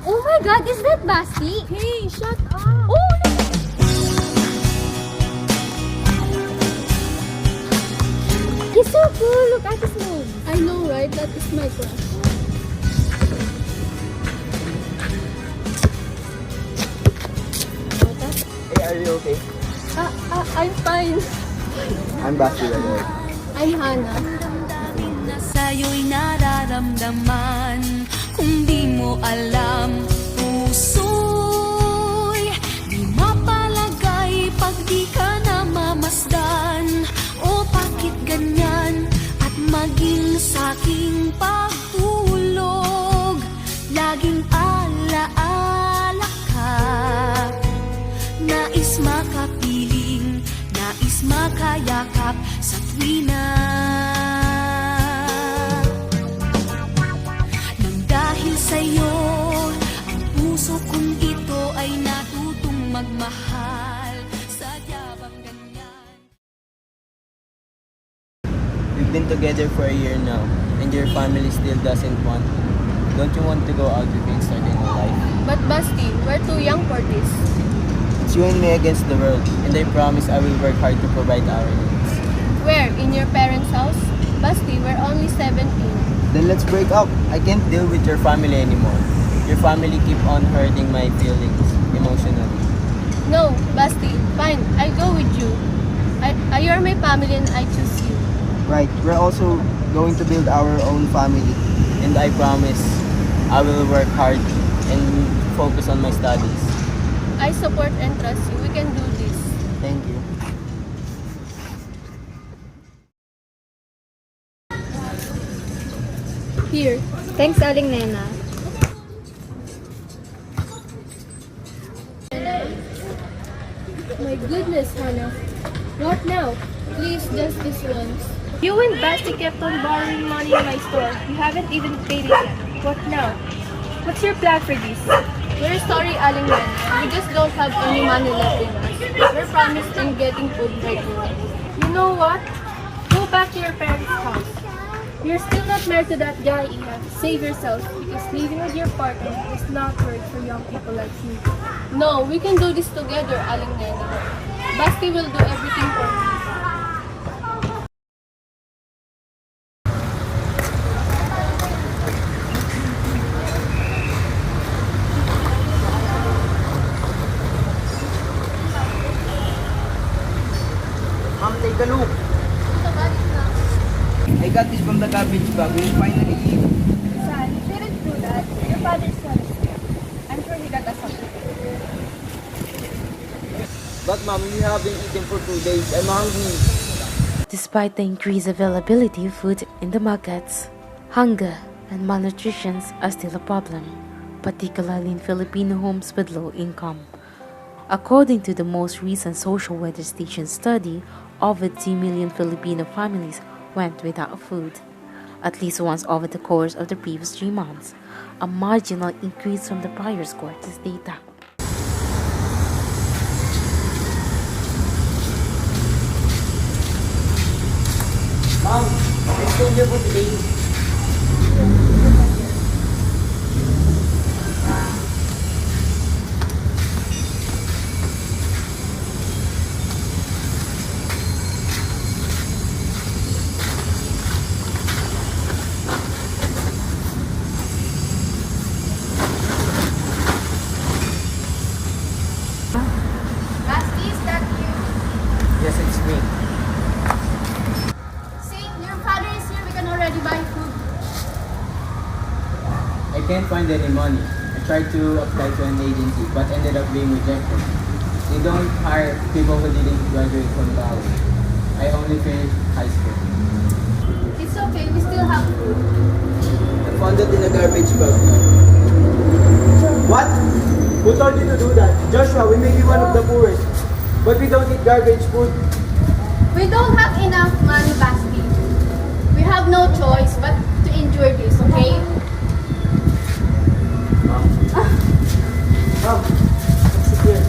Oh my God, is that Basti? Hey, shut up! Oh, he's so cool. Look at his moves. I know, right? That is my crush. Hey, are you okay? I'm fine. I'm Basti, by the way. I'm Hannah. Na sa'yo'y nararamdaman. Kung di mo alam, puso'y di mapalagay pag di ka namamasdan. O bakit ganyan? At maging sa'king pagtulog, laging alaala ka. Nais makapiling, nais makayakap sa tuwina. Nang dahil sa'yo, ang puso kong ito ay natutong magmahal. Sadya bang ganyan? We've been together for a year now, and your family still doesn't want. Don't you want to go out with me and start a new life? But Basti, we're too young for this. It's you and me against the world, and I promise I will work hard to provide our needs. Where? In your parents' house? Basti, we're only 17. Then let's break up. I can't deal with your family anymore. Your family keep on hurting my feelings emotionally. No, Basti, fine, I'll go with you. You're my family and I choose you. Right, we're also going to build our own family. And I promise I will work hard and focus on my studies. I support and trust you. We can do this. Thank you. Here. thanks, Aling Nena. My goodness, Hannah. What now? Please, just this once. You and Basti kept on borrowing money in my store. You haven't even paid it yet. What now? What's your plan for this? We're sorry, Aling Nena. We just don't have any money left in us. We're promised in getting food right now. You know what? Go back to your parents' house. You're still not married to that guy, Ian. Save yourself, because living with your partner does not work for young people like you. No, we can do this together, Aling Nena. Basti will do everything for me. Mom, take a look. I got this from the garbage bag. We'll finally eat. Son, you shouldn't do that. Your father's son is sick. I'm sure he got us something. But mom, we haven't eaten for 2 days. I'm hungry. Despite the increased availability of food in the markets, hunger and malnutrition are still a problem, particularly in Filipino homes with low income. According to the most recent social weather station study, over 2 million Filipino families went without food, at least once over the course of the previous 3 months, a marginal increase from the prior quarter's data. Mom, let's go here for today. Basti, is that you? Yes, it's me. See, your father is here. We can already buy food. I can't find any money. I tried to apply to an agency, but ended up being rejected. They don't hire people who didn't graduate from college. I only finished high school. It's okay. We still have food. I found it in a garbage bag. What? Who told you to do that? Joshua, we may be one of the poorest, but we don't eat garbage food. We don't have enough money, Basti. We have no choice but to endure this, okay? Mom, sit here.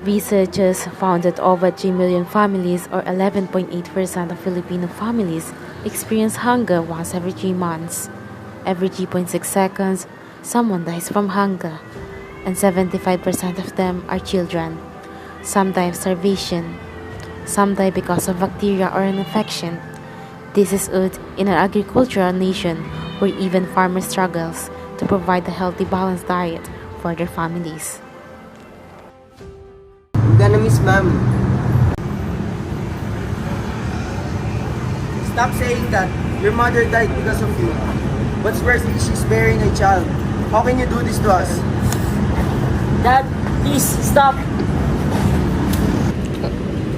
Researchers found that over 3 million families, or 11.8% of Filipino families, experience hunger once every 3 months. Every 3.6 seconds, someone dies from hunger, and 75% of them are children. Some die of starvation. Some die because of bacteria or an infection. This is odd in an agricultural nation where even farmers struggles to provide a healthy, balanced diet for their families. I'm gonna miss mommy. Stop saying that. Your mother died because of you. What's worse is she's bearing a child. How can you do this to us? Dad, please stop.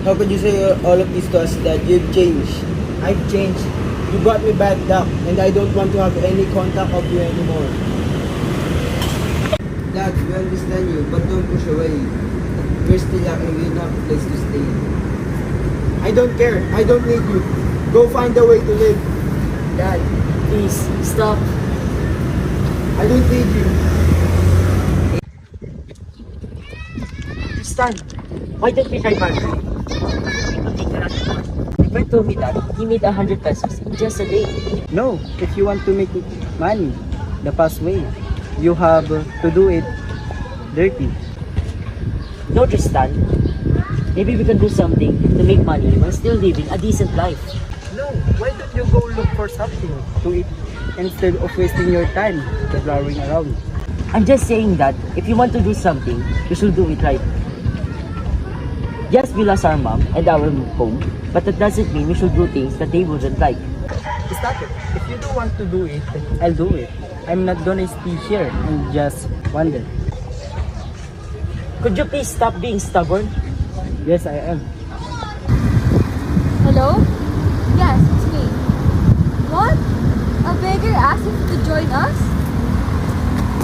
How could you say all of this to us, Dad? You've changed. I've changed. You brought me back down, and I don't want to have any contact of you anymore. Dad, we understand you, but don't push away. We're still young and we don't have a place to stay. I don't care. I don't need you. Go find a way to live. Dad, please stop. I don't need you. Stan, why don't we try bartering? My friend told me that he made 100 pesos in just a day. No, if you want to make money the fast way, you have to do it dirty. No, Tristan. Maybe we can do something to make money while still living a decent life. No, why don't you go look for something to eat instead of wasting your time traveling around? I'm just saying that if you want to do something, you should do it right. Yes, we lost our mom and our home, but that doesn't mean we should do things that they wouldn't like. Stop it. If you don't want to do it, I'll do it. I'm not gonna stay here and just wonder. Could you please stop being stubborn? Yes, I am. Hello? Yes, it's me. What? A beggar asked you to join us?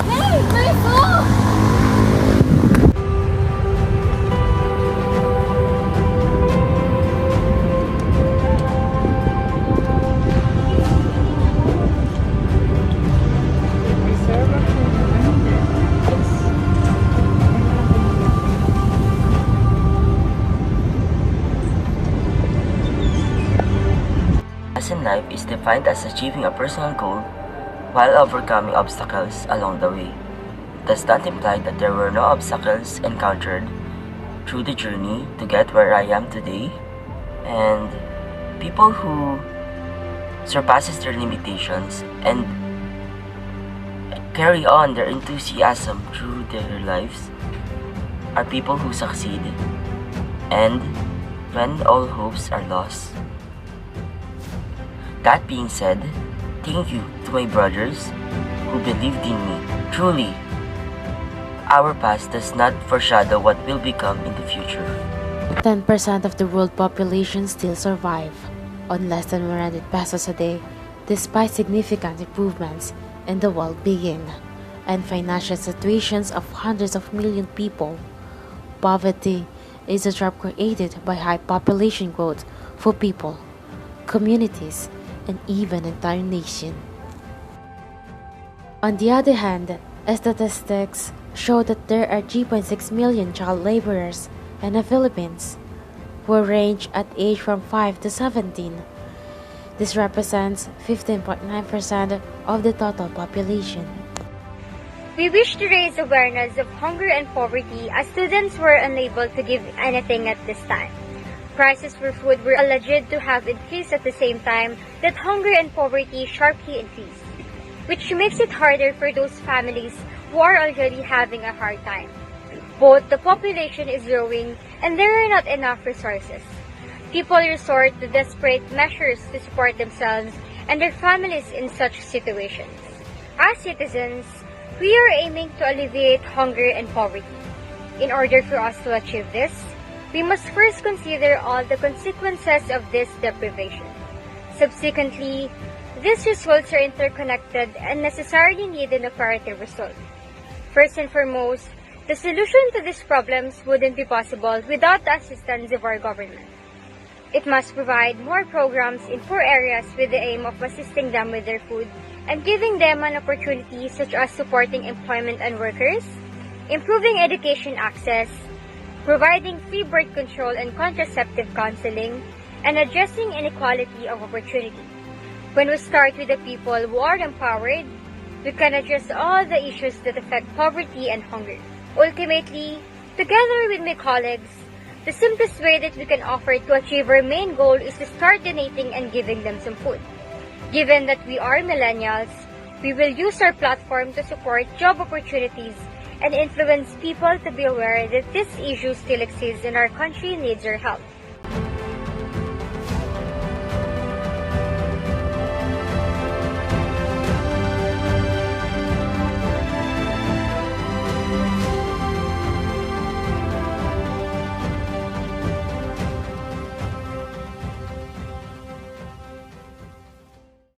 Hey, my phone! In life is defined as achieving a personal goal while overcoming obstacles along the way. Does that imply that there were no obstacles encountered through the journey to get where I am today? And people who surpasses their limitations and carry on their enthusiasm through their lives are people who succeed, and when all hopes are lost. That being said, thank you to my brothers who believed in me. Truly, our past does not foreshadow what will become in the future. 10% of the world population still survive on less than 100 pesos a day, despite significant improvements in the well-being and financial situations of hundreds of million people. Poverty is a trap created by high population growth for people, communities, and even entire nation. On the other hand, statistics show that there are 3.6 million child laborers in the Philippines, who range at age from 5 to 17. This represents 15.9% of the total population. We wish to raise awareness of hunger and poverty as students were unable to give anything at this time. Prices for food were alleged to have increased at the same time that hunger and poverty sharply increased, which makes it harder for those families who are already having a hard time. Both the population is growing and there are not enough resources. People resort to desperate measures to support themselves and their families in such situations. As citizens, we are aiming to alleviate hunger and poverty. In order for us to achieve this, we must first consider all the consequences of this deprivation. Subsequently, these results are interconnected and necessarily need an operative result. First and foremost, the solution to these problems wouldn't be possible without the assistance of our government. It must provide more programs in poor areas with the aim of assisting them with their food and giving them an opportunity such as supporting employment and workers, improving education access, providing free birth control and contraceptive counseling, and addressing inequality of opportunity. When we start with the people who are empowered, we can address all the issues that affect poverty and hunger. Ultimately, together with my colleagues, the simplest way that we can offer to achieve our main goal is to start donating and giving them some food. Given that we are millennials, we will use our platform to support job opportunities and influence people to be aware that this issue still exists in our country and needs our help.